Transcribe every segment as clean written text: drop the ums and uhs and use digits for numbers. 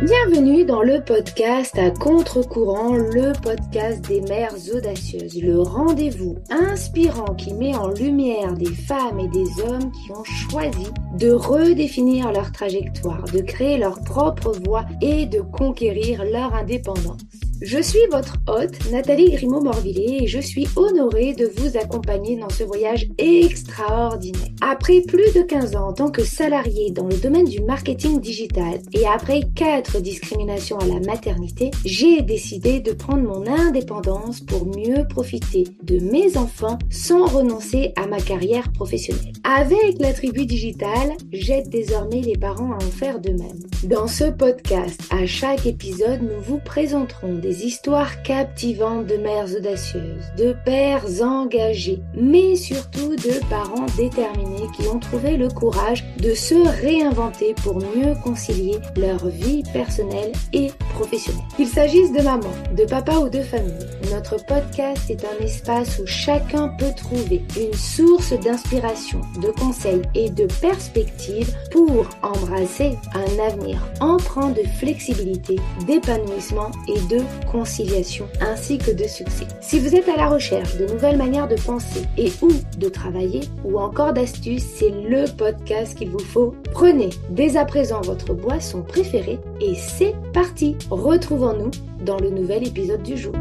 Bienvenue dans le podcast à contre-courant, le podcast des mères audacieuses, le rendez-vous inspirant qui met en lumière des femmes et des hommes qui ont choisi de redéfinir leur trajectoire, de créer leur propre voie et de conquérir leur indépendance. Je suis votre hôte, Nathalie Grimaud-Morvillier, et je suis honorée de vous accompagner dans ce voyage extraordinaire. Après plus de 15 ans en tant que salariée dans le domaine du marketing digital et après 4 discriminations à la maternité, j'ai décidé de prendre mon indépendance pour mieux profiter de mes enfants sans renoncer à ma carrière professionnelle. Avec la tribu digitale, j'aide désormais les parents à en faire de même. Dans ce podcast, à chaque épisode, nous vous présenterons des histoires captivantes de mères audacieuses, de pères engagés, mais surtout de parents déterminés qui ont trouvé le courage de se réinventer pour mieux concilier leur vie personnelle et professionnelle. Qu'il s'agisse de maman, de papa ou de famille, notre podcast est un espace où chacun peut trouver une source d'inspiration, de conseils et de perspectives pour embrasser un avenir empreint de flexibilité, d'épanouissement et de conciliation ainsi que de succès. Si vous êtes à la recherche de nouvelles manières de penser et ou de travailler ou encore d'astuces, c'est le podcast qu'il vous faut. Prenez dès à présent votre boisson préférée et c'est parti. Retrouvons-nous dans le nouvel épisode du jour.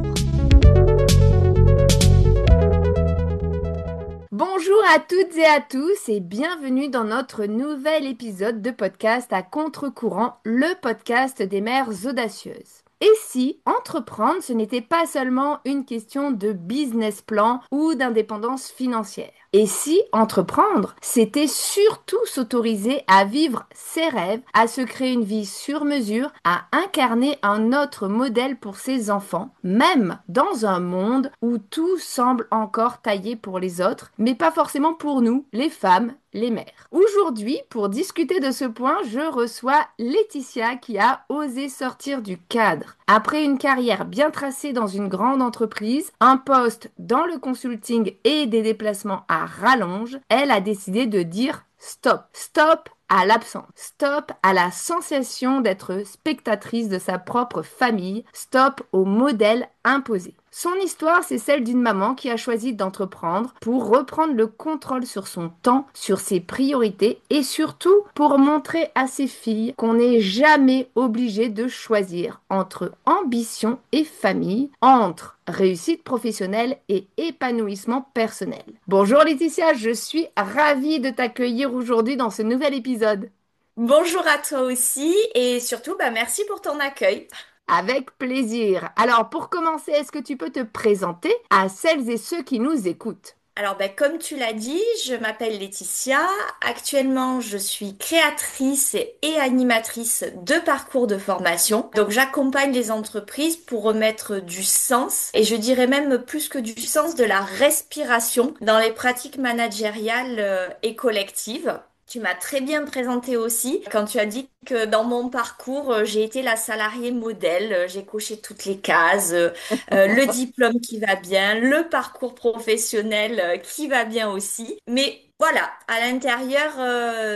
Bonjour à toutes et à tous et bienvenue dans notre nouvel épisode de podcast à contre-courant, le podcast des mères audacieuses. Et si entreprendre, ce n'était pas seulement une question de business plan ou d'indépendance financière? Et si entreprendre, c'était surtout s'autoriser à vivre ses rêves, à se créer une vie sur mesure, à incarner un autre modèle pour ses enfants, même dans un monde où tout semble encore taillé pour les autres, mais pas forcément pour nous, les femmes, les mères. Aujourd'hui, pour discuter de ce point, je reçois Laetitia qui a osé sortir du cadre. Après une carrière bien tracée dans une grande entreprise, un poste dans le consulting et des déplacements à rallonge, elle a décidé de dire stop. Stop à l'absence. Stop à la sensation d'être spectatrice de sa propre famille. Stop au modèle imposé. Son histoire, c'est celle d'une maman qui a choisi d'entreprendre pour reprendre le contrôle sur son temps, sur ses priorités et surtout pour montrer à ses filles qu'on n'est jamais obligé de choisir entre ambition et famille, entre réussite professionnelle et épanouissement personnel. Bonjour Laetitia, je suis ravie de t'accueillir aujourd'hui dans ce nouvel épisode. Bonjour à toi aussi et surtout merci pour ton accueil. Avec plaisir. Alors pour commencer, est-ce que tu peux te présenter à celles et ceux qui nous écoutent? Alors comme tu l'as dit, je m'appelle Laetitia. Actuellement, je suis créatrice et animatrice de parcours de formation. Donc j'accompagne les entreprises pour remettre du sens et je dirais même plus que du sens de la respiration dans les pratiques managériales et collectives. Tu m'as très bien présenté aussi quand tu as dit que dans mon parcours, j'ai été la salariée modèle, j'ai coché toutes les cases, le diplôme qui va bien, le parcours professionnel qui va bien aussi. Mais voilà, à l'intérieur,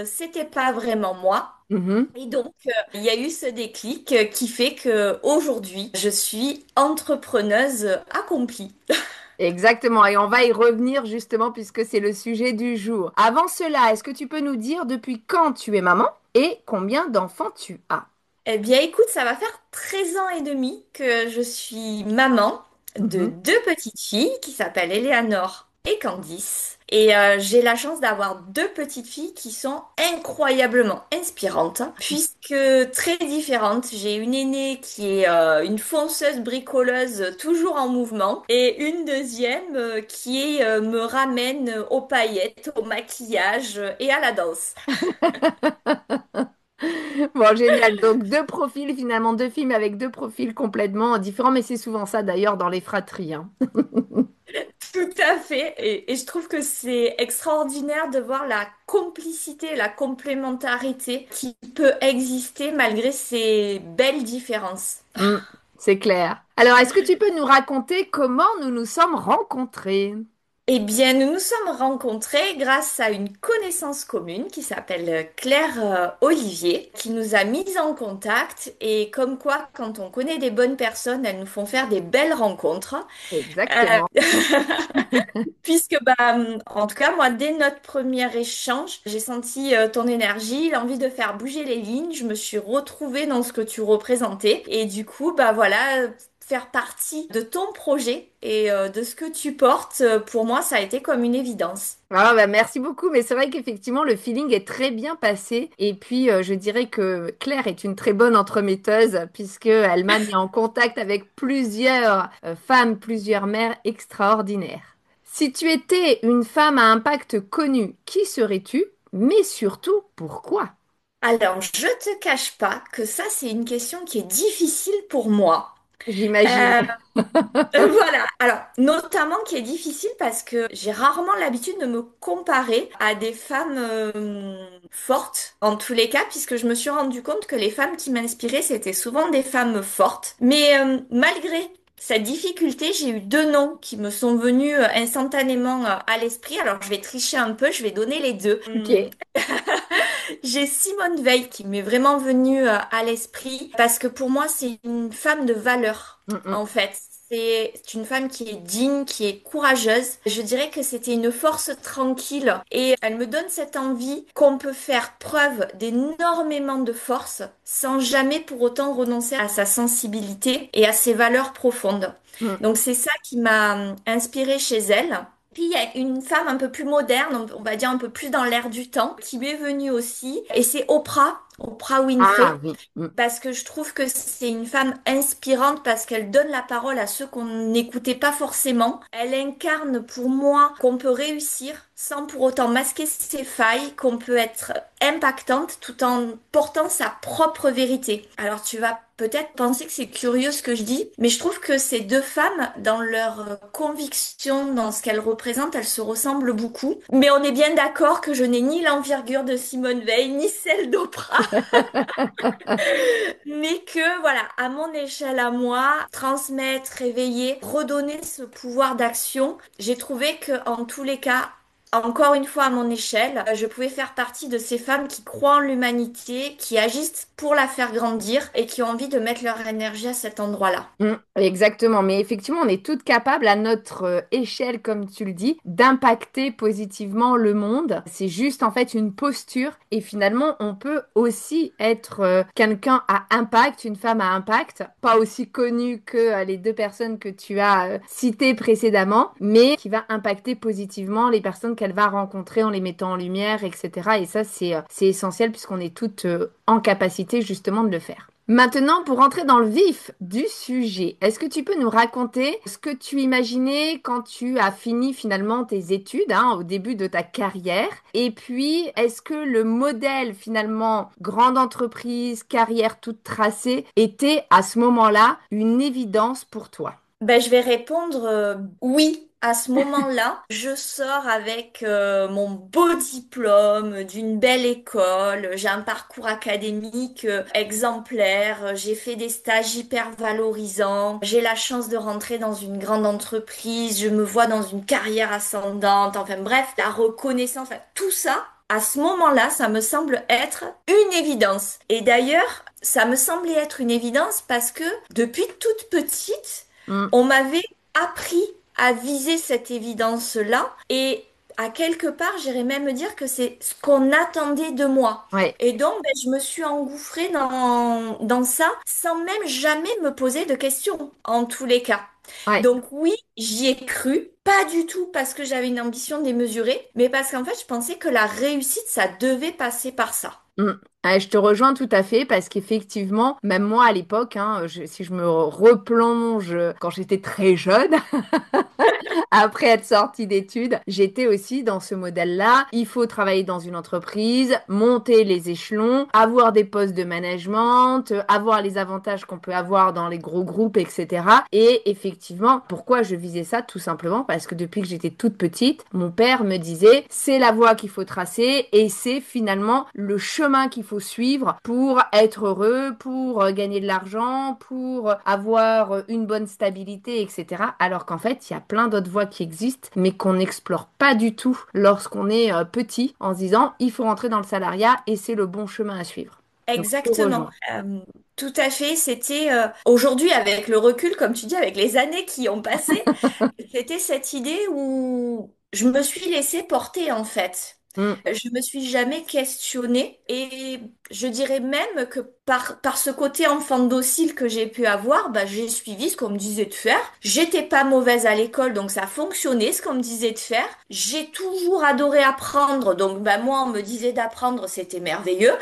c'était pas vraiment moi. Mhm. Et donc, il y a eu ce déclic qui fait que aujourd'hui, je suis entrepreneuse accomplie. Exactement, et on va y revenir justement puisque c'est le sujet du jour. Avant cela, est-ce que tu peux nous dire depuis quand tu es maman et combien d'enfants tu as? Eh bien, écoute, ça va faire 13 ans et demi que je suis maman de Mhm. deux petites filles qui s'appellent Eleanor et Candice. Et j'ai la chance d'avoir deux petites filles qui sont incroyablement inspirantes, puisque très différentes. J'ai une aînée qui est une fonceuse bricoleuse toujours en mouvement, et une deuxième me ramène aux paillettes, au maquillage et à la danse. Bon, génial. Donc, deux profils, finalement, deux films avec deux profils complètement différents, mais c'est souvent ça d'ailleurs dans les fratries, hein. Tout à fait. Et je trouve que c'est extraordinaire de voir la complicité, la complémentarité qui peut exister malgré ces belles différences. Mm, c'est clair. Alors, est-ce que tu peux nous raconter comment nous nous sommes rencontrés? Eh bien, nous nous sommes rencontrés grâce à une connaissance commune qui s'appelle Claire Olivier, qui nous a mis en contact. Et comme quoi, quand on connaît des bonnes personnes, elles nous font faire des belles rencontres. Euh, Exactement. Puisque, en tout cas, moi, dès notre premier échange, j'ai senti ton énergie, l'envie de faire bouger les lignes. Je me suis retrouvée dans ce que tu représentais. Et du coup, bah voilà, faire partie de ton projet et de ce que tu portes, pour moi, ça a été comme une évidence. Ah bah merci beaucoup, mais c'est vrai qu'effectivement le feeling est très bien passé et puis je dirais que Claire est une très bonne entremetteuse puisque elle m'a mis en contact avec plusieurs femmes, plusieurs mères extraordinaires. Si tu étais une femme à impact connu, qui serais-tu? Mais surtout, pourquoi? Alors, je te cache pas que ça, c'est une question qui est difficile pour moi. J'imagine. Euh, voilà. Alors, notamment qui est difficile parce que j'ai rarement l'habitude de me comparer à des femmes fortes, en tous les cas, puisque je me suis rendu compte que les femmes qui m'inspiraient, c'était souvent des femmes fortes. Mais malgré cette difficulté, j'ai eu deux noms qui me sont venus instantanément à l'esprit. Alors, je vais tricher un peu, je vais donner les deux. Ok. J'ai Simone Veil qui m'est vraiment venue à l'esprit parce que pour moi, c'est une femme de valeur, Mm, mm. en fait. C'est une femme qui est digne, qui est courageuse. Je dirais que c'était une force tranquille et elle me donne cette envie qu'on peut faire preuve d'énormément de force sans jamais pour autant renoncer à sa sensibilité et à ses valeurs profondes. Mm. Donc c'est ça qui m'a inspirée chez elle. Puis il y a une femme un peu plus moderne, on va dire un peu plus dans l'air du temps, qui m'est venue aussi, et c'est Oprah, Oprah Ah Winfrey, oui. Mm. parce que je trouve que c'est une femme inspirante parce qu'elle donne la parole à ceux qu'on n'écoutait pas forcément. Elle incarne pour moi qu'on peut réussir sans pour autant masquer ses failles, qu'on peut être impactante tout en portant sa propre vérité. Alors tu vas peut-être penser que c'est curieux ce que je dis, mais je trouve que ces deux femmes, dans leur conviction, dans ce qu'elles représentent, elles se ressemblent beaucoup. Mais on est bien d'accord que je n'ai ni l'envergure de Simone Veil, ni celle d'Oprah. Mais que, voilà, à mon échelle à moi, transmettre, réveiller, redonner ce pouvoir d'action, j'ai trouvé que, en tous les cas, encore une fois à mon échelle, je pouvais faire partie de ces femmes qui croient en l'humanité, qui agissent pour la faire grandir et qui ont envie de mettre leur énergie à cet endroit-là. Exactement, mais effectivement, on est toutes capables à notre échelle, comme tu le dis, d'impacter positivement le monde. C'est juste en fait une posture et finalement, on peut aussi être quelqu'un à impact, une femme à impact, pas aussi connue que les deux personnes que tu as citées précédemment, mais qui va impacter positivement les personnes qu'elle va rencontrer en les mettant en lumière, etc. Et ça, c'est essentiel puisqu'on est toutes en capacité justement de le faire. Maintenant, pour entrer dans le vif du sujet, est-ce que tu peux nous raconter ce que tu imaginais quand tu as fini finalement tes études, hein, au début de ta carrière? Et puis, est-ce que le modèle finalement grande entreprise, carrière toute tracée, était à ce moment-là une évidence pour toi? Ben, je vais répondre oui. À ce moment-là, je sors avec mon beau diplôme d'une belle école. J'ai un parcours académique exemplaire. J'ai fait des stages hyper valorisants. J'ai la chance de rentrer dans une grande entreprise. Je me vois dans une carrière ascendante. Enfin bref, la reconnaissance, enfin, tout ça. À ce moment-là, ça me semble être une évidence. Et d'ailleurs, ça me semblait être une évidence parce que depuis toute petite, Hmm, on m'avait appris à viser cette évidence-là et à quelque part, j'irais même dire que c'est ce qu'on attendait de moi. ouais, Et donc, ben, je me suis engouffrée dans ça sans même jamais me poser de questions, en tous les cas. ouais. Donc oui, j'y ai cru, pas du tout parce que j'avais une ambition démesurée, mais parce qu'en fait, je pensais que la réussite, ça devait passer par ça. Mm. Je te rejoins tout à fait parce qu'effectivement, même moi à l'époque, hein, si je me replonge quand j'étais très jeune, après être sortie d'études, j'étais aussi dans ce modèle-là. Il faut travailler dans une entreprise, monter les échelons, avoir des postes de management, avoir les avantages qu'on peut avoir dans les gros groupes, etc. Et effectivement, pourquoi je visais ça? Tout simplement parce que depuis que j'étais toute petite, mon père me disait, c'est la voie qu'il faut tracer et c'est finalement le chemin qu'il faut faut suivre pour être heureux, pour gagner de l'argent, pour avoir une bonne stabilité, etc. Alors qu'en fait, il y a plein d'autres voies qui existent, mais qu'on n'explore pas du tout lorsqu'on est petit, en se disant, il faut rentrer dans le salariat et c'est le bon chemin à suivre. Donc, je te Exactement. rejoins. Tout à fait. C'était aujourd'hui, avec le recul, comme tu dis, avec les années qui ont passé, c'était cette idée où je me suis laissée porter en fait. Mm. Je me suis jamais questionnée et je dirais même que par ce côté enfant docile que j'ai pu avoir, bah, j'ai suivi ce qu'on me disait de faire. J'étais pas mauvaise à l'école, donc ça fonctionnait ce qu'on me disait de faire. J'ai toujours adoré apprendre, donc bah, moi on me disait d'apprendre, c'était merveilleux.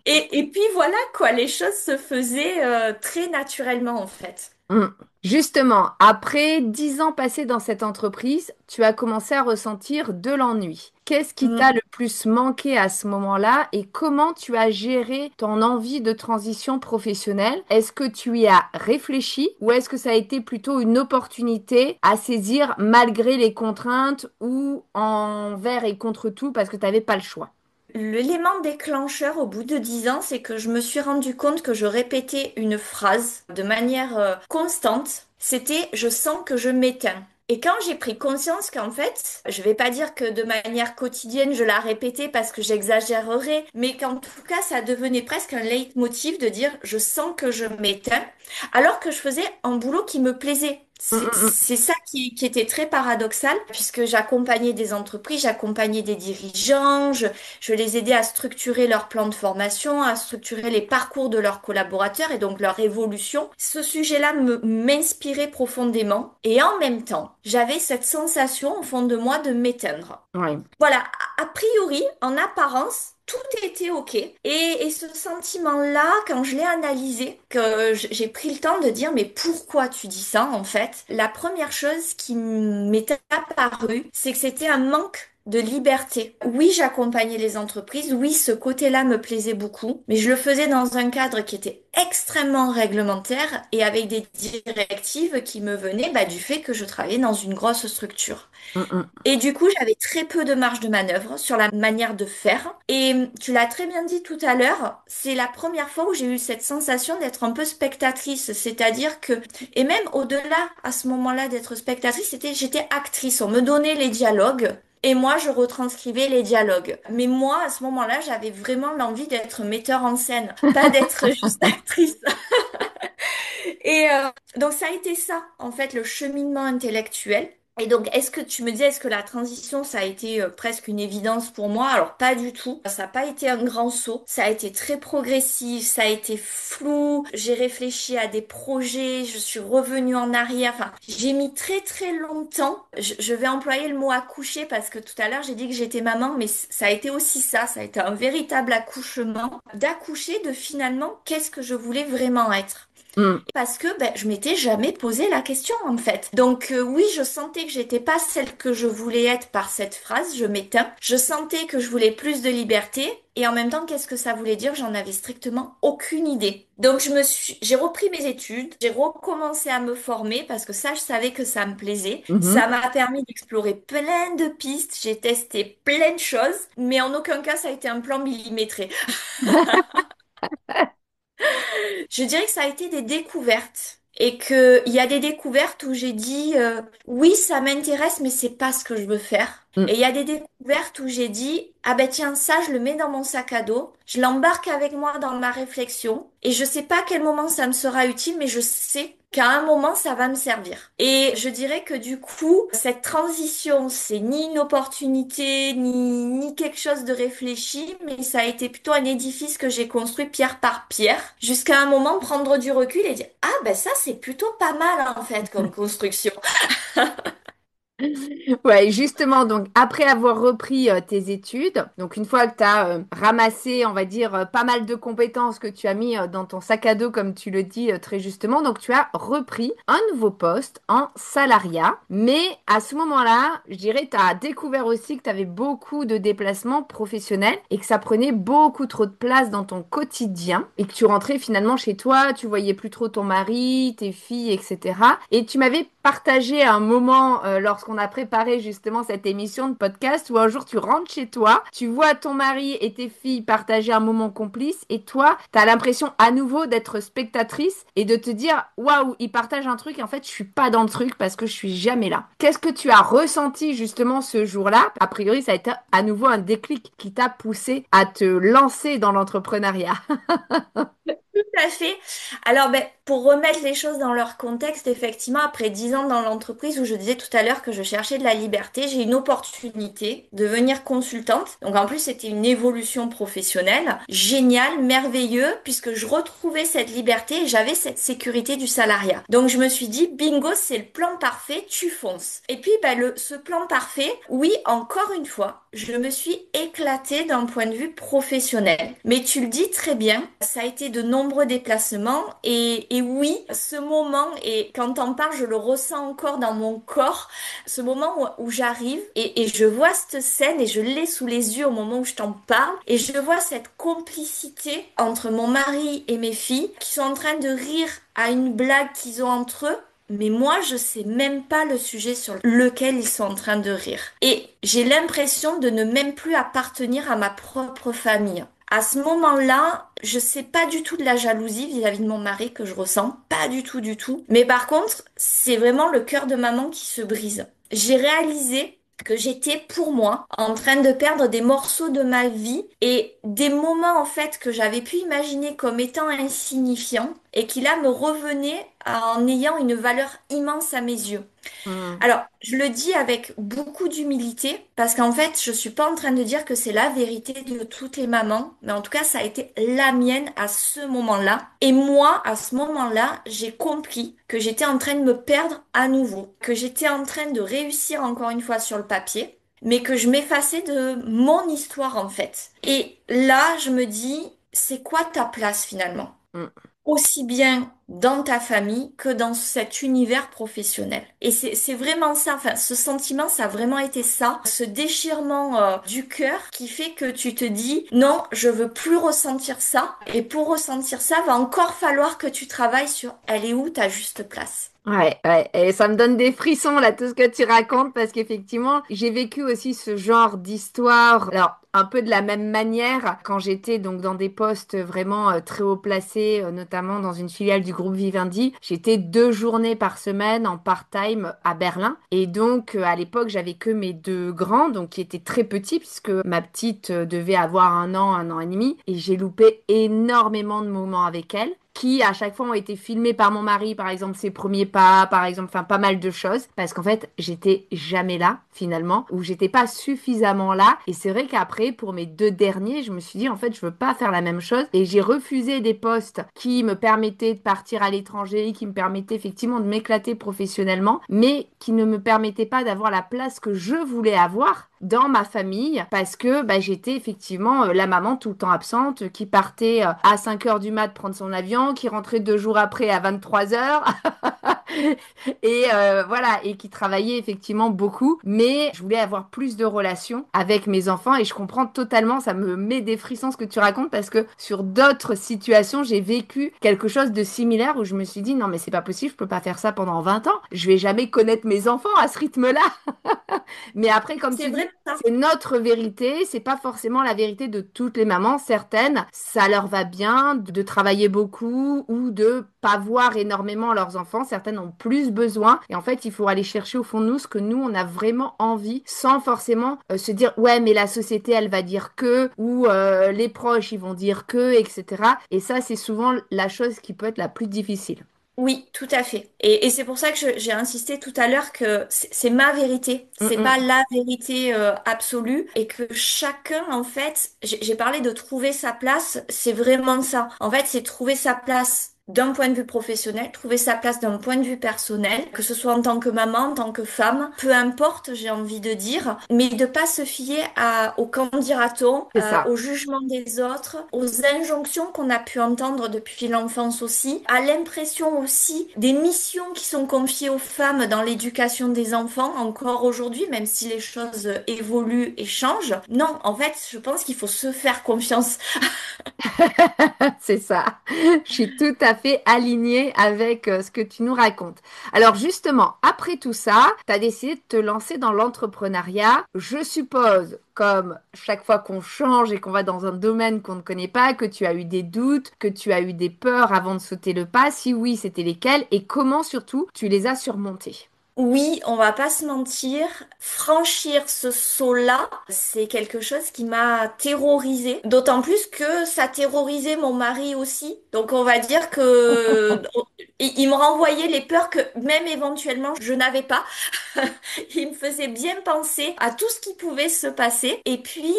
Et puis voilà quoi, les choses se faisaient très naturellement en fait. Mm. Justement, après 10 ans passés dans cette entreprise, tu as commencé à ressentir de l'ennui. Qu'est-ce qui t'a le plus manqué à ce moment-là et comment tu as géré ton envie de transition professionnelle? Est-ce que tu y as réfléchi ou est-ce que ça a été plutôt une opportunité à saisir malgré les contraintes ou envers et contre tout parce que tu n'avais pas le choix? L'élément déclencheur au bout de 10 ans, c'est que je me suis rendu compte que je répétais une phrase de manière constante. C'était je sens que je m'éteins. Et quand j'ai pris conscience qu'en fait, je vais pas dire que de manière quotidienne je la répétais parce que j'exagérerais, mais qu'en tout cas ça devenait presque un leitmotiv de dire je sens que je m'éteins, alors que je faisais un boulot qui me plaisait. Mm, C'est mm, c'est ça qui était très paradoxal, puisque j'accompagnais des entreprises, j'accompagnais des dirigeants, je les aidais à structurer leur plan de formation, à structurer les parcours de leurs collaborateurs et donc leur évolution. Ce sujet-là m'inspirait profondément et en même temps, j'avais cette sensation au fond de moi de m'éteindre. mm. Ouais. Voilà, a priori, en apparence, tout était OK. Et ce sentiment-là, quand je l'ai analysé, que j'ai pris le temps de dire, mais pourquoi tu dis ça, en fait? La première chose qui m'est apparue, c'est que c'était un manque de liberté. Oui, j'accompagnais les entreprises, oui, ce côté-là me plaisait beaucoup, mais je le faisais dans un cadre qui était extrêmement réglementaire et avec des directives qui me venaient bah, du fait que je travaillais dans une grosse structure. Mm, mm. Et du coup, j'avais très peu de marge de manœuvre sur la manière de faire. Et tu l'as très bien dit tout à l'heure, c'est la première fois où j'ai eu cette sensation d'être un peu spectatrice. C'est-à-dire que, et même au-delà à ce moment-là d'être spectatrice, j'étais actrice. On me donnait les dialogues. Et moi, je retranscrivais les dialogues. Mais moi, à ce moment-là, j'avais vraiment l'envie d'être metteur en scène, pas d'être juste actrice. Et donc, ça a été ça, en fait, le cheminement intellectuel. Et donc, est-ce que tu me dis, est-ce que la transition, ça a été presque une évidence pour moi? Alors, pas du tout. Ça n'a pas été un grand saut. Ça a été très progressif, ça a été flou. J'ai réfléchi à des projets, je suis revenue en arrière. Enfin, j'ai mis très très longtemps. Je vais employer le mot accoucher parce que tout à l'heure, j'ai dit que j'étais maman, mais ça a été aussi ça. Ça a été un véritable accouchement. D'accoucher de finalement, qu'est-ce que je voulais vraiment être? Mm. Parce que ben, je m'étais jamais posé la question en fait. Donc oui, je sentais que j'étais pas celle que je voulais être par cette phrase, je m'éteins. Je sentais que je voulais plus de liberté et en même temps, qu'est-ce que ça voulait dire? J'en avais strictement aucune idée. Donc j'ai repris mes études, j'ai recommencé à me former parce que ça, je savais que ça me plaisait. Mhm. Ça m'a permis d'explorer plein de pistes, j'ai testé plein de choses, mais en aucun cas ça a été un plan millimétré. Je dirais que ça a été des découvertes et que il y a des découvertes où j'ai dit oui, ça m'intéresse, mais c'est pas ce que je veux faire. Mm. Et il y a des découvertes où j'ai dit ah ben tiens, ça je le mets dans mon sac à dos, je l'embarque avec moi dans ma réflexion et je sais pas à quel moment ça me sera utile, mais je sais qu'à un moment ça va me servir. Et je dirais que du coup, cette transition, c'est ni une opportunité, ni quelque chose de réfléchi, mais ça a été plutôt un édifice que j'ai construit pierre par pierre, jusqu'à un moment prendre du recul et dire, ah ben ça c'est plutôt pas mal en fait comme construction. Ouais, justement, donc après avoir repris tes études, donc une fois que tu as ramassé, on va dire, pas mal de compétences que tu as mis dans ton sac à dos, comme tu le dis très justement, donc tu as repris un nouveau poste en salariat. Mais à ce moment-là, je dirais, tu as découvert aussi que tu avais beaucoup de déplacements professionnels et que ça prenait beaucoup trop de place dans ton quotidien et que tu rentrais finalement chez toi, tu voyais plus trop ton mari, tes filles, etc. Et tu m'avais partagé un moment lorsqu'on a préparé justement cette émission de podcast où un jour tu rentres chez toi, tu vois ton mari et tes filles partager un moment complice et toi, tu as l'impression à nouveau d'être spectatrice et de te dire waouh, ils partagent un truc et en fait, je suis pas dans le truc parce que je suis jamais là. Qu'est-ce que tu as ressenti justement ce jour-là? A priori, ça a été à nouveau un déclic qui t'a poussé à te lancer dans l'entrepreneuriat. Tout à fait. Alors, ben, pour remettre les choses dans leur contexte, effectivement, après 10 ans dans l'entreprise où je disais tout à l'heure que je cherchais de la liberté, j'ai une opportunité de devenir consultante. Donc, en plus, c'était une évolution professionnelle géniale, merveilleux, puisque je retrouvais cette liberté et j'avais cette sécurité du salariat. Donc, je me suis dit, bingo, c'est le plan parfait, tu fonces. Et puis, ben, ce plan parfait, oui, encore une fois, je me suis éclatée d'un point de vue professionnel. Mais tu le dis très bien, ça a été de nombreux déplacements et oui, ce moment, et quand t'en parles, je le ressens encore dans mon corps, ce moment où j'arrive et je vois cette scène et je l'ai sous les yeux au moment où je t'en parle et je vois cette complicité entre mon mari et mes filles qui sont en train de rire à une blague qu'ils ont entre eux. Mais moi, je sais même pas le sujet sur lequel ils sont en train de rire. Et j'ai l'impression de ne même plus appartenir à ma propre famille. À ce moment-là, je sais pas du tout de la jalousie vis-à-vis de mon mari que je ressens. Pas du tout, du tout. Mais par contre, c'est vraiment le cœur de maman qui se brise. J'ai réalisé que j'étais pour moi en train de perdre des morceaux de ma vie et des moments en fait que j'avais pu imaginer comme étant insignifiants et qui là me revenaient en ayant une valeur immense à mes yeux. Hmm. Alors, je le dis avec beaucoup d'humilité parce qu'en fait, je suis pas en train de dire que c'est la vérité de toutes les mamans, mais en tout cas, ça a été la mienne à ce moment-là. Et moi, à ce moment-là, j'ai compris que j'étais en train de me perdre à nouveau, que j'étais en train de réussir encore une fois sur le papier, mais que je m'effaçais de mon histoire en fait. Et là, je me dis, c'est quoi ta place finalement? Hmm. Aussi bien dans ta famille que dans cet univers professionnel. Et c'est vraiment ça, enfin, ce sentiment, ça a vraiment été ça, ce déchirement du cœur qui fait que tu te dis, non, je veux plus ressentir ça. Et pour ressentir ça, va encore falloir que tu travailles sur, elle est où ta juste place. Ouais, ouais, et ça me donne des frissons là, tout ce que tu racontes, parce qu'effectivement, j'ai vécu aussi ce genre d'histoire. Alors, un peu de la même manière, quand j'étais donc dans des postes vraiment très haut placés, notamment dans une filiale du groupe Vivendi, j'étais 2 journées par semaine en part-time à Berlin. Et donc, à l'époque, j'avais que mes deux grands, donc qui étaient très petits, puisque ma petite devait avoir 1 an et demi, et j'ai loupé énormément de moments avec elle qui à chaque fois ont été filmés par mon mari, par exemple ses premiers pas, par exemple, enfin pas mal de choses, parce qu'en fait j'étais jamais là finalement, ou j'étais pas suffisamment là. Et c'est vrai qu'après pour mes 2 derniers, je me suis dit en fait je veux pas faire la même chose et j'ai refusé des postes qui me permettaient de partir à l'étranger, qui me permettaient effectivement de m'éclater professionnellement, mais qui ne me permettaient pas d'avoir la place que je voulais avoir dans ma famille parce que bah, j'étais effectivement la maman tout le temps absente qui partait à 5 heures du mat prendre son avion, qui rentrait 2 jours après à 23 heures et voilà, et qui travaillait effectivement beaucoup. Mais je voulais avoir plus de relations avec mes enfants et je comprends totalement, ça me met des frissons ce que tu racontes parce que sur d'autres situations, j'ai vécu quelque chose de similaire où je me suis dit non mais c'est pas possible, je peux pas faire ça pendant 20 ans. Je vais jamais connaître mes enfants à ce rythme-là. Mais après, comme C'est tu dis, vrai ça. c'est notre vérité, c'est pas forcément la vérité de toutes les mamans. Certaines, ça leur va bien de travailler beaucoup ou de pas voir énormément leurs enfants. Certaines ont plus besoin. Et en fait, il faut aller chercher au fond de nous ce que nous, on a vraiment envie sans forcément se dire, ouais, mais la société, elle va dire que, ou les proches, ils vont dire que, etc. Et ça, c'est souvent la chose qui peut être la plus difficile. Oui, tout à fait. Et c'est pour ça que j'ai insisté tout à l'heure que c'est ma vérité, Mm, c'est pas mm. la vérité absolue et que chacun, en fait, j'ai parlé de trouver sa place, c'est vraiment ça. En fait, c'est trouver sa place d'un point de vue professionnel, trouver sa place d'un point de vue personnel, que ce soit en tant que maman, en tant que femme, peu importe, j'ai envie de dire, mais de pas se fier au qu'en dira-t-on, C'est ça. au jugement des autres, aux injonctions qu'on a pu entendre depuis l'enfance aussi, à l'impression aussi des missions qui sont confiées aux femmes dans l'éducation des enfants encore aujourd'hui, même si les choses évoluent et changent. Non, en fait, je pense qu'il faut se faire confiance. C'est ça. Je suis tout à fait aligné avec ce que tu nous racontes. Alors justement, après tout ça, tu as décidé de te lancer dans l'entrepreneuriat. Je suppose, comme chaque fois qu'on change et qu'on va dans un domaine qu'on ne connaît pas, que tu as eu des doutes, que tu as eu des peurs avant de sauter le pas. Si oui, c'était lesquelles et comment surtout tu les as surmontées? Oui, on va pas se mentir, franchir ce saut-là, c'est quelque chose qui m'a terrorisée. D'autant plus que ça terrorisait mon mari aussi. Donc on va dire que il me renvoyait les peurs que même éventuellement je n'avais pas. Il me faisait bien penser à tout ce qui pouvait se passer. Et puis,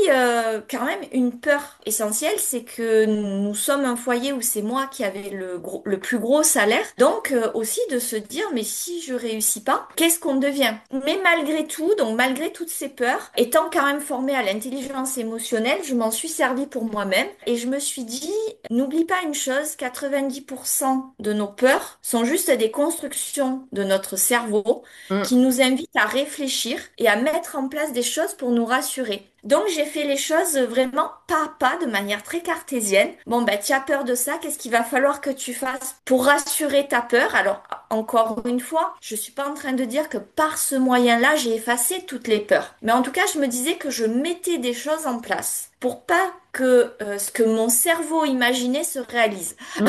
quand même, une peur essentielle, c'est que nous sommes un foyer où c'est moi qui avais le plus gros salaire. Donc, aussi de se dire, mais si je réussis pas, qu'est-ce qu'on devient? Mais malgré tout, donc malgré toutes ces peurs, étant quand même formée à l'intelligence émotionnelle, je m'en suis servie pour moi-même. Et je me suis dit, n'oublie pas une chose, 90% de nos peurs sont juste des constructions de notre cerveau Mm. qui nous invite à réfléchir et à mettre en place des choses pour nous rassurer. Donc j'ai fait les choses vraiment pas à pas, de manière très cartésienne. Bon, ben, tu as peur de ça, qu'est-ce qu'il va falloir que tu fasses pour rassurer ta peur? Alors, encore une fois, je suis pas en train de dire que par ce moyen-là, j'ai effacé toutes les peurs. Mais en tout cas, je me disais que je mettais des choses en place pour pas que ce que mon cerveau imaginait se réalise. Mm.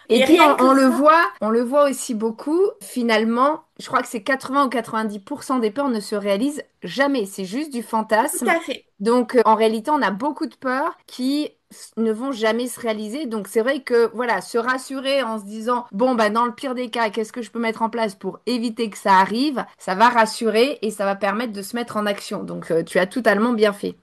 Et Et puis rien que ça, on le voit aussi beaucoup. Finalement, je crois que c'est 80 ou 90% des peurs ne se réalisent jamais. C'est juste du tout fantasme. à fait. Donc en réalité, on a beaucoup de peurs qui ne vont jamais se réaliser. Donc c'est vrai que voilà, se rassurer en se disant bon bah dans le pire des cas, qu'est-ce que je peux mettre en place pour éviter que ça arrive, ça va rassurer et ça va permettre de se mettre en action. Donc tu as totalement bien fait.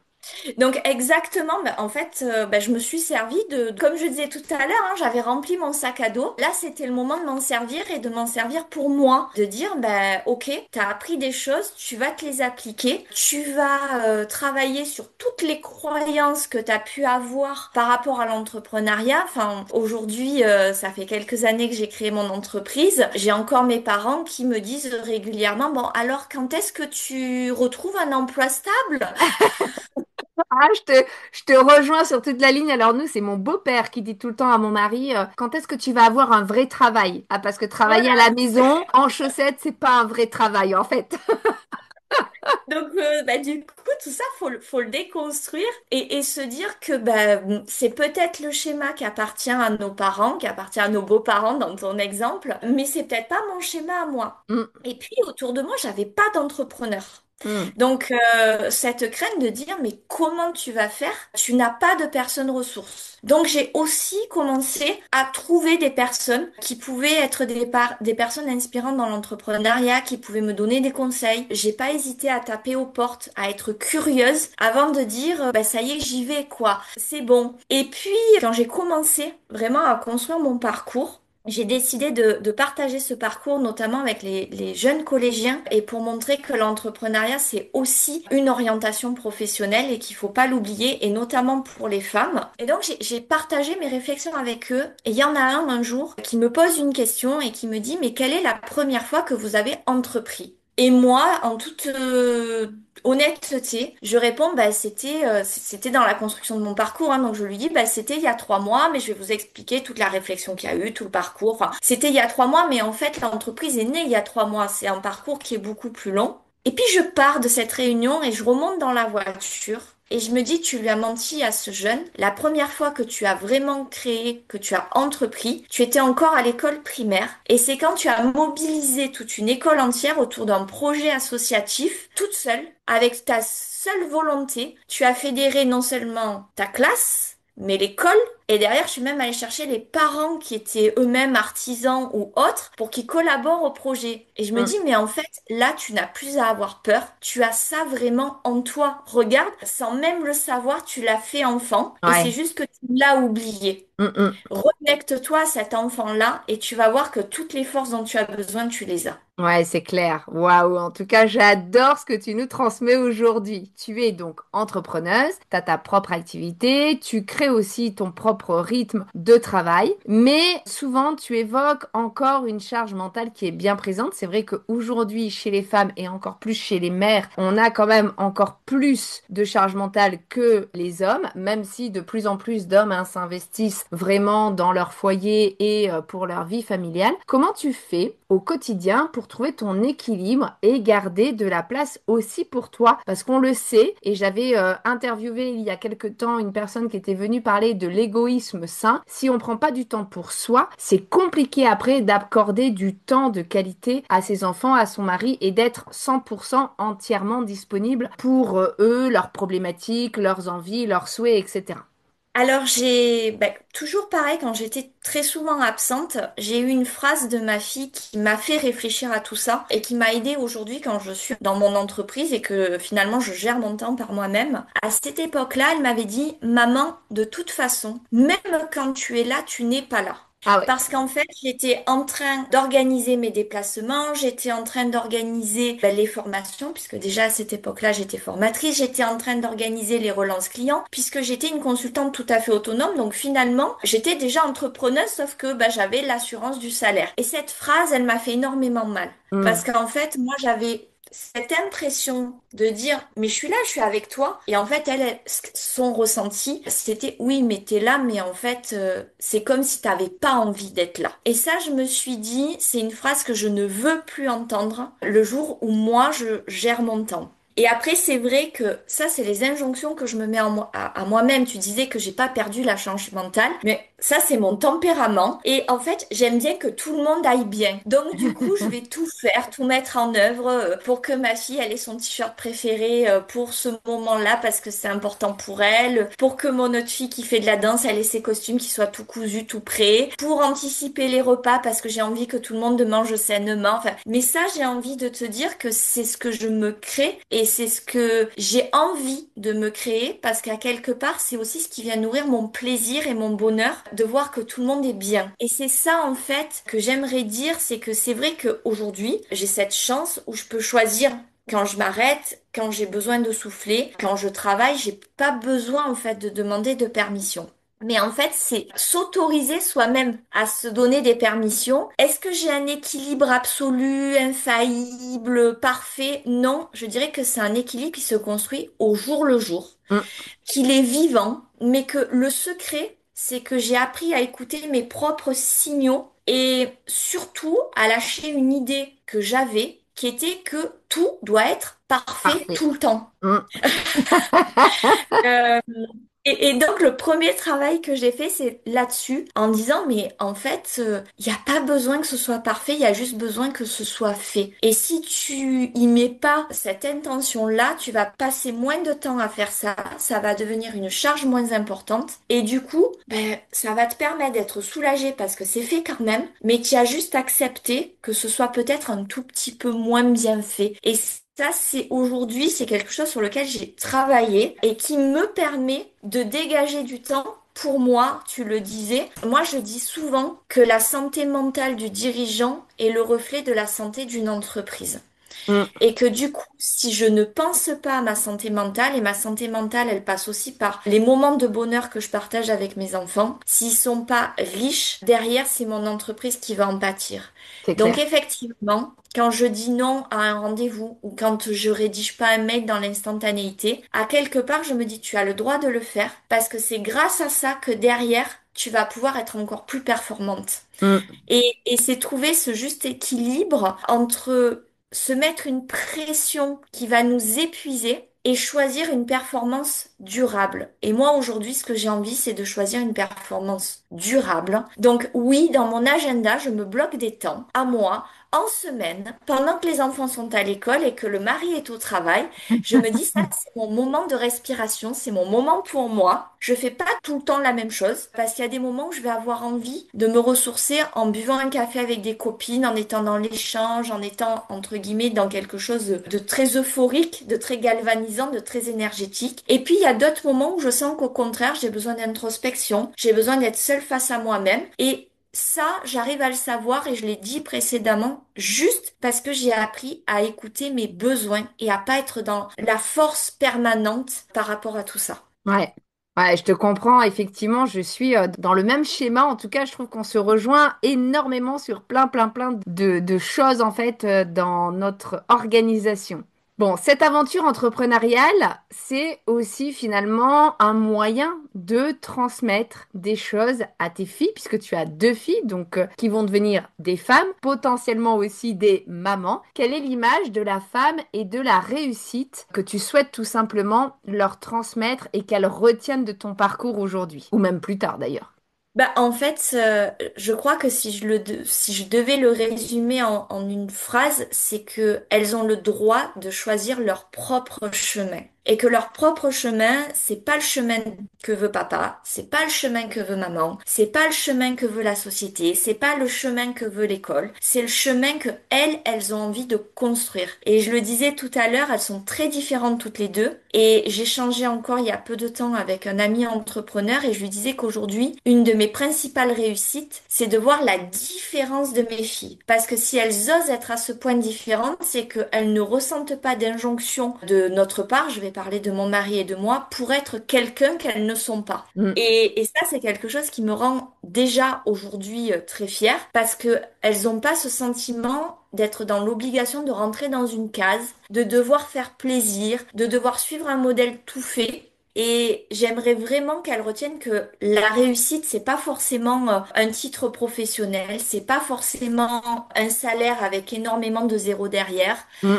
Donc exactement, bah, en fait, bah, je me suis servi comme je disais tout à l'heure, hein, j'avais rempli mon sac à dos. Là, c'était le moment de m'en servir et de m'en servir pour moi, de dire, bah, ok, t'as appris des choses, tu vas te les appliquer, tu vas travailler sur toutes les croyances que t'as pu avoir par rapport à l'entrepreneuriat. Enfin, aujourd'hui, ça fait quelques années que j'ai créé mon entreprise. J'ai encore mes parents qui me disent régulièrement, bon, alors quand est-ce que tu retrouves un emploi stable? Ah, je te rejoins sur toute la ligne. Alors nous, c'est mon beau-père qui dit tout le temps à mon mari, quand est-ce que tu vas avoir un vrai travail? Ah, parce que travailler à Voilà. la maison, en chaussettes, c'est pas un vrai travail, en fait. Donc, bah, du coup, tout ça, faut le déconstruire et se dire que bah, c'est peut-être le schéma qui appartient à nos parents, qui appartient à nos beaux-parents dans ton exemple, mais c'est peut-être pas mon schéma à moi. Mm, Et puis, autour de moi, j'avais pas d'entrepreneur. mm. Donc, cette crainte de dire, mais comment tu vas faire? Tu n'as pas de personnes ressources. Donc, j'ai aussi commencé à trouver des personnes qui pouvaient être des personnes inspirantes dans l'entrepreneuriat, qui pouvaient me donner des conseils. J'ai pas hésité à taper aux portes, à être curieuse avant de dire, bah, ça y est, j'y vais, quoi. C'est bon. Et puis, quand j'ai commencé vraiment à construire mon parcours, j'ai décidé de partager ce parcours, notamment avec les jeunes collégiens, et pour montrer que l'entrepreneuriat, c'est aussi une orientation professionnelle et qu'il faut pas l'oublier, et notamment pour les femmes. Et donc, j'ai partagé mes réflexions avec eux, et il y en a un jour qui me pose une question et qui me dit, mais quelle est la première fois que vous avez entrepris? Et moi, en toute honnêteté, je réponds, bah, c'était dans la construction de mon parcours, hein, donc je lui dis, bah, c'était il y a 3 mois, mais je vais vous expliquer toute la réflexion qu'il y a eu, tout le parcours. Enfin, c'était il y a 3 mois, mais en fait, l'entreprise est née il y a 3 mois. C'est un parcours qui est beaucoup plus long. Et puis je pars de cette réunion et je remonte dans la voiture. Et je me dis, tu lui as menti à ce jeune. La première fois que tu as vraiment créé, que tu as entrepris, tu étais encore à l'école primaire. Et c'est quand tu as mobilisé toute une école entière autour d'un projet associatif, toute seule, avec ta seule volonté, tu as fédéré non seulement ta classe, mais l'école. Et derrière, je suis même allée chercher les parents qui étaient eux-mêmes artisans ou autres pour qu'ils collaborent au projet. Et je me dis, mais en fait, là, tu n'as plus à avoir peur. Tu as ça vraiment en toi. Regarde, sans même le savoir, tu l'as fait enfant. Et c'est Ouais. juste que tu l'as oublié. Mm, mm. Reconnecte-toi à cet enfant-là et tu vas voir que toutes les forces dont tu as besoin, tu les as. Ouais, c'est clair. Waouh. En tout cas, j'adore ce que tu nous transmets aujourd'hui. Tu es donc entrepreneuse, tu as ta propre activité, tu crées aussi ton propre rythme de travail, mais souvent tu évoques encore une charge mentale qui est bien présente. C'est vrai qu'aujourd'hui, chez les femmes et encore plus chez les mères, on a quand même encore plus de charge mentale que les hommes, même si de plus en plus d'hommes s'investissent vraiment dans leur foyer et pour leur vie familiale. Comment tu fais au quotidien pour trouver ton équilibre et garder de la place aussi pour toi? Parce qu'on le sait, et j'avais interviewé il y a quelque temps une personne qui était venue parler de l'égoïsme sain. Si on prend pas du temps pour soi, c'est compliqué après d'accorder du temps de qualité à ses enfants, à son mari et d'être 100% entièrement disponible pour eux, leurs problématiques, leurs envies, leurs souhaits, etc. Alors toujours pareil, quand j'étais très souvent absente, j'ai eu une phrase de ma fille qui m'a fait réfléchir à tout ça et qui m'a aidée aujourd'hui quand je suis dans mon entreprise et que finalement je gère mon temps par moi-même. À cette époque-là, elle m'avait dit, Maman, de toute façon, même quand tu es là, tu n'es pas là. Ah ouais. Parce qu'en fait, j'étais en train d'organiser mes déplacements, j'étais en train d'organiser les formations, puisque déjà à cette époque-là, j'étais formatrice, j'étais en train d'organiser les relances clients, puisque j'étais une consultante tout à fait autonome, donc finalement, j'étais déjà entrepreneuse, sauf que j'avais l'assurance du salaire. Et cette phrase, elle m'a fait énormément mal. Parce Mm. qu'en fait, moi, j'avais cette impression de dire, mais je suis là, je suis avec toi. Et en fait, son ressenti, c'était, oui, mais t'es là, mais en fait, c'est comme si t'avais pas envie d'être là. Et ça, je me suis dit, c'est une phrase que je ne veux plus entendre le jour où moi, je gère mon temps. Et après, c'est vrai que ça, c'est les injonctions que je me mets à moi-même. Tu disais que j'ai pas perdu la charge mentale, mais ça, c'est mon tempérament. Et en fait, j'aime bien que tout le monde aille bien. Donc, du coup, je vais tout faire, tout mettre en œuvre pour que ma fille, elle ait son t-shirt préféré pour ce moment-là parce que c'est important pour elle. Pour que mon autre fille qui fait de la danse, elle ait ses costumes qui soient tout cousus, tout prêts. Pour anticiper les repas parce que j'ai envie que tout le monde mange sainement. Enfin, mais ça, j'ai envie de te dire que c'est ce que je me crée et c'est ce que j'ai envie de me créer parce qu'à quelque part, c'est aussi ce qui vient nourrir mon plaisir et mon bonheur de voir que tout le monde est bien. Et c'est ça, en fait, que j'aimerais dire, c'est que c'est vrai qu'aujourd'hui, j'ai cette chance où je peux choisir quand je m'arrête, quand j'ai besoin de souffler, quand je travaille, j'ai pas besoin, en fait, de demander de permission. Mais en fait, c'est s'autoriser soi-même à se donner des permissions. Est-ce que j'ai un équilibre absolu, infaillible, parfait? Non, je dirais que c'est un équilibre qui se construit au jour le jour, Mm. qu'il est vivant, mais que le secret, c'est que j'ai appris à écouter mes propres signaux et surtout à lâcher une idée que j'avais, qui était que tout doit être parfait Parfait. tout le temps. Mm. Euh, et donc le premier travail que j'ai fait, c'est là-dessus, en disant, mais en fait, il n'y a pas besoin que ce soit parfait, il y a juste besoin que ce soit fait. Et si tu y mets pas cette intention-là, tu vas passer moins de temps à faire ça, ça va devenir une charge moins importante. Et du coup, ça va te permettre d'être soulagé parce que c'est fait quand même, mais tu as juste accepté que ce soit peut-être un tout petit peu moins bien fait. Et ça, c'est aujourd'hui, c'est quelque chose sur lequel j'ai travaillé et qui me permet de dégager du temps pour moi, tu le disais. Moi, je dis souvent que la santé mentale du dirigeant est le reflet de la santé d'une entreprise. Mm. Et que du coup, si je ne pense pas à ma santé mentale, et ma santé mentale, elle passe aussi par les moments de bonheur que je partage avec mes enfants, s'ils sont pas riches, derrière, c'est mon entreprise qui va en pâtir. C'est Donc clair. effectivement, quand je dis non à un rendez-vous ou quand je rédige pas un mail dans l'instantanéité, à quelque part, je me dis, tu as le droit de le faire parce que c'est grâce à ça que derrière, tu vas pouvoir être encore plus performante. Mm. Et c'est trouver ce juste équilibre entre se mettre une pression qui va nous épuiser et choisir une performance durable. Et moi, aujourd'hui, ce que j'ai envie, c'est de choisir une performance durable. Donc oui, dans mon agenda, je me bloque des temps à moi, en semaine, pendant que les enfants sont à l'école et que le mari est au travail. Je me dis, ça, c'est mon moment de respiration, c'est mon moment pour moi. Je fais pas tout le temps la même chose parce qu'il y a des moments où je vais avoir envie de me ressourcer en buvant un café avec des copines, en étant dans l'échange, en étant, entre guillemets, dans quelque chose de très euphorique, de très galvanisant, de très énergétique. Et puis, il y a d'autres moments où je sens qu'au contraire, j'ai besoin d'introspection, j'ai besoin d'être seule face à moi-même. Et ça, j'arrive à le savoir et je l'ai dit précédemment, juste parce que j'ai appris à écouter mes besoins et à pas être dans la force permanente par rapport à tout ça. Ouais. Ouais, je te comprends. Effectivement, je suis dans le même schéma. En tout cas, je trouve qu'on se rejoint énormément sur plein, plein, plein de choses, en fait, dans notre organisation. Bon, cette aventure entrepreneuriale, c'est aussi finalement un moyen de transmettre des choses à tes filles, puisque tu as deux filles, donc qui vont devenir des femmes, potentiellement aussi des mamans. Quelle est l'image de la femme et de la réussite que tu souhaites tout simplement leur transmettre et qu'elles retiennent de ton parcours aujourd'hui, ou même plus tard d'ailleurs? Bah, en fait, je crois que si je devais le résumer en une phrase, c'est que elles ont le droit de choisir leur propre chemin. Et que leur propre chemin, c'est pas le chemin que veut papa, c'est pas le chemin que veut maman, c'est pas le chemin que veut la société, c'est pas le chemin que veut l'école, c'est le chemin que elles ont envie de construire. Et je le disais tout à l'heure, elles sont très différentes toutes les deux. Et j'ai changé encore il y a peu de temps avec un ami entrepreneur et je lui disais qu'aujourd'hui, une de mes principales réussites, c'est de voir la différence de mes filles. Parce que si elles osent être à ce point différentes, c'est qu'elles ne ressentent pas d'injonction de notre part, je vais parler de mon mari et de moi, pour être quelqu'un qu'elles ne sont pas. Mm, Et ça, c'est quelque chose qui me rend déjà aujourd'hui très fière parce que elles n'ont pas ce sentiment d'être dans l'obligation de rentrer dans une case, de devoir faire plaisir, de devoir suivre un modèle tout fait. Et j'aimerais vraiment qu'elles retiennent que la réussite, c'est pas forcément un titre professionnel, c'est pas forcément un salaire avec énormément de zéros derrière. mm.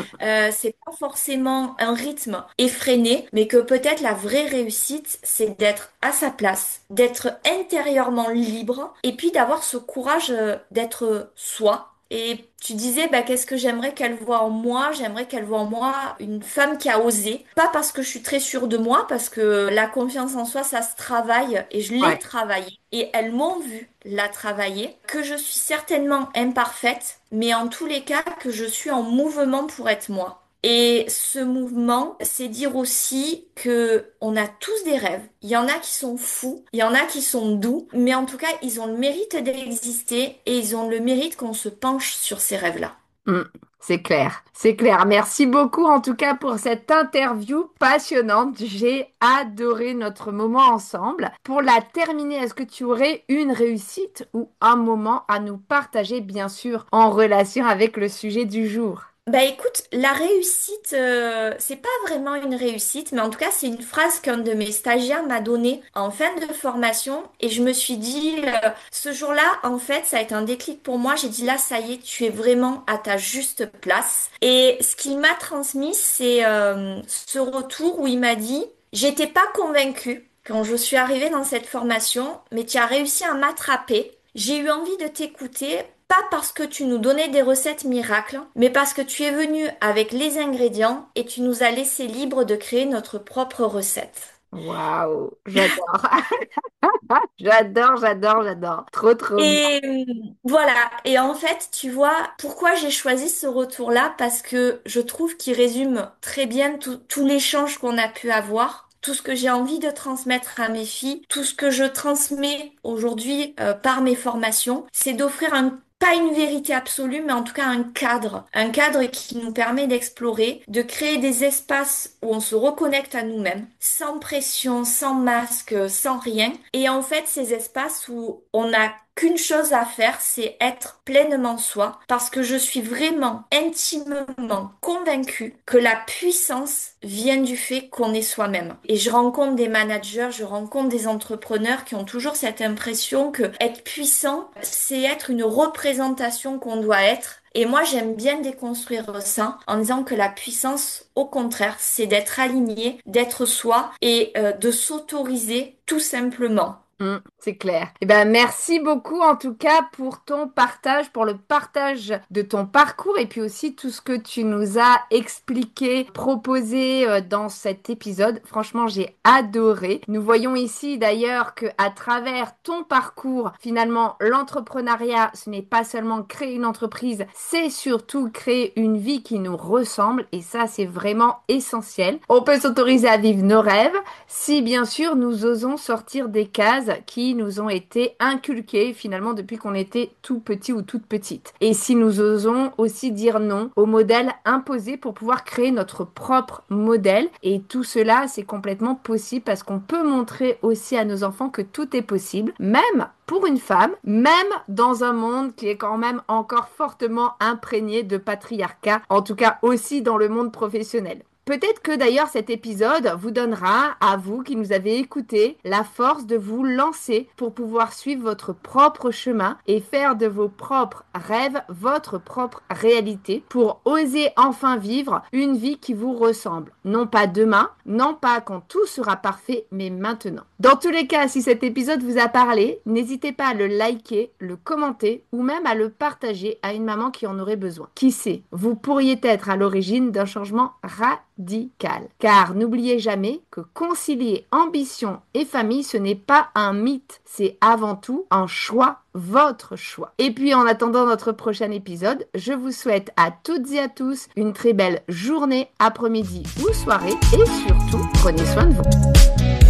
C'est pas forcément un rythme effréné, mais que peut-être la vraie réussite, c'est d'être à sa place, d'être intérieurement libre, et puis d'avoir ce courage d'être soi. Et tu disais, bah, qu'est-ce que j'aimerais qu'elle voie en moi? J'aimerais qu'elle voie en moi une femme qui a osé. Pas parce que je suis très sûre de moi, parce que la confiance en soi, ça se travaille, et je l'ai Ouais. travaillé. Et elles m'ont vu la travailler, que je suis certainement imparfaite, mais en tous les cas, que je suis en mouvement pour être moi. Et ce mouvement, c'est dire aussi que on a tous des rêves. Il y en a qui sont fous, il y en a qui sont doux, mais en tout cas, ils ont le mérite d'exister et ils ont le mérite qu'on se penche sur ces rêves-là. Mm, c'est clair, c'est clair. Merci beaucoup en tout cas pour cette interview passionnante. J'ai adoré notre moment ensemble. Pour la terminer, est-ce que tu aurais une réussite ou un moment à nous partager, bien sûr, en relation avec le sujet du jour? Bah écoute, la réussite, c'est pas vraiment une réussite, mais en tout cas, c'est une phrase qu'un de mes stagiaires m'a donnée en fin de formation et je me suis dit, ce jour-là, en fait, ça a été un déclic pour moi. J'ai dit là, ça y est, tu es vraiment à ta juste place. Et ce qu'il m'a transmis, c'est ce retour où il m'a dit, j'étais pas convaincue quand je suis arrivée dans cette formation, mais tu as réussi à m'attraper. J'ai eu envie de t'écouter, pas parce que tu nous donnais des recettes miracles, mais parce que tu es venu avec les ingrédients et tu nous as laissé libre de créer notre propre recette. Waouh, j'adore. J'adore, j'adore, j'adore. Trop, trop bien. Et voilà, et en fait, tu vois, pourquoi j'ai choisi ce retour-là? Parce que je trouve qu'il résume très bien tout l'échange qu'on a pu avoir. Tout ce que j'ai envie de transmettre à mes filles, tout ce que je transmets aujourd'hui par mes formations, c'est d'offrir pas une vérité absolue, mais en tout cas un cadre qui nous permet d'explorer, de créer des espaces où on se reconnecte à nous-mêmes, sans pression, sans masque, sans rien. Et en fait, ces espaces où on n'a qu'une chose à faire, c'est être pleinement soi, parce que je suis vraiment intimement convaincue que la puissance vient du fait qu'on est soi-même. Et je rencontre des managers, je rencontre des entrepreneurs qui ont toujours cette impression que être puissant, c'est être une représentation qu'on doit être. Et moi, j'aime bien déconstruire ça en disant que la puissance, au contraire, c'est d'être aligné, d'être soi et de s'autoriser tout simplement. C'est clair. Eh ben, merci beaucoup en tout cas pour ton partage, pour le partage de ton parcours et puis aussi tout ce que tu nous as expliqué, proposé dans cet épisode. Franchement, j'ai adoré. Nous voyons ici d'ailleurs que à travers ton parcours, finalement, l'entrepreneuriat, ce n'est pas seulement créer une entreprise, c'est surtout créer une vie qui nous ressemble et ça, c'est vraiment essentiel. On peut s'autoriser à vivre nos rêves si bien sûr nous osons sortir des cases bases qui nous ont été inculquées finalement depuis qu'on était tout petit ou toute petite. Et si nous osons aussi dire non aux modèles imposés pour pouvoir créer notre propre modèle. Et tout cela, c'est complètement possible parce qu'on peut montrer aussi à nos enfants que tout est possible, même pour une femme, même dans un monde qui est quand même encore fortement imprégné de patriarcat, en tout cas aussi dans le monde professionnel. Peut-être que d'ailleurs cet épisode vous donnera, à vous qui nous avez écoutés, la force de vous lancer pour pouvoir suivre votre propre chemin et faire de vos propres rêves votre propre réalité pour oser enfin vivre une vie qui vous ressemble. Non pas demain, non pas quand tout sera parfait, mais maintenant. Dans tous les cas, si cet épisode vous a parlé, n'hésitez pas à le liker, le commenter ou même à le partager à une maman qui en aurait besoin. Qui sait, vous pourriez être à l'origine d'un changement radical. Car n'oubliez jamais que concilier ambition et famille, ce n'est pas un mythe, c'est avant tout un choix, votre choix. Et puis en attendant notre prochain épisode, je vous souhaite à toutes et à tous une très belle journée, après-midi ou soirée et surtout, prenez soin de vous.